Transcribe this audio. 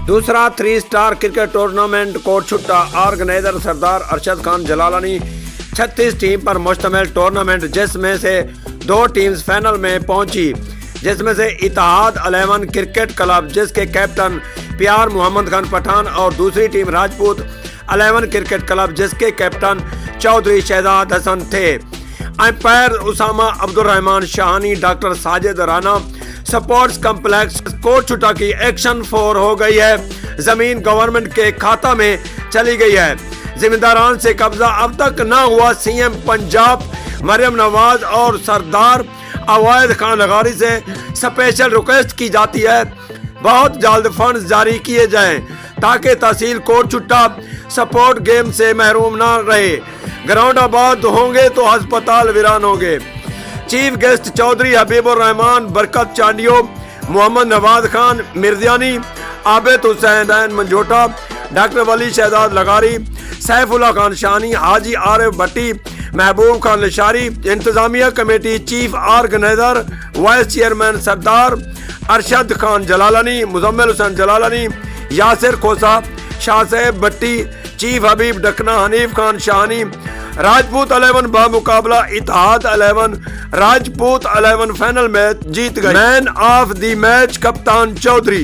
दूसरा 3 star cricket tournament coat छुट्टा organiser सरदार Arshad Khan जलालानी 36 team पर मुश्तमिल टूर्नामेंट, जिसमें से 2 टीम्स फाइनल में पहुंची, जिसमें से इत्तेहाद 11 क्रिकेट क्लब जिसके कैप्टन प्यार मोहम्मद खान पठान और दूसरी टीम राजपूत 11 क्रिकेट क्लब जिसके कैप्टन चौधरी शहजाद हसन थे। Umpire Usama Abdul Rahman Shahani, doctor Sajid Rana. Sports complex Kot Chhutta की एक्शन 4 हो गई है। जमीन गवर्नमेंट के खाता में चली गई है। जिम्मेदारान से कब्जा अब तक न हुआ। सीएम पंजाब मरियम नवाज और सरदार अवैध खान लगारी से स्पेशल रिक्वेस्ट की जाती है बहुत जल्द फंड जारी किए जाएं ताकि तहसील कोट छुट्टा सपोर्ट गेम से महरूम न रहे। ग्राउंड आबाद होंगे तो अस्पताल वीरान होंगे। Chief guest Chaudhary Habibur Rahman, Barkat Chandio, Mohammad Nawaz Khan Mirjani, Abid Hussain Manjota, doctor Wali Shahzad Lagari, Saifullah Khan Shani, Haji Arif Bhatti, Mehboob Khan Lishari. इंतजामिया committee chief organiser vice chairman Sardar Arshad Khan Jalalani, Muzammil Hussain Jalalani, Yasir Khosa, Shahseb Bhatti, chief Habib Dakna, Hanif Khan Shahani. Rajput 11 बामुकाबला इत्तेहाद 11, राजपूत 11 फाइनल मैच जीत गए। मैन ऑफ द मैच कप्तान चौधरी।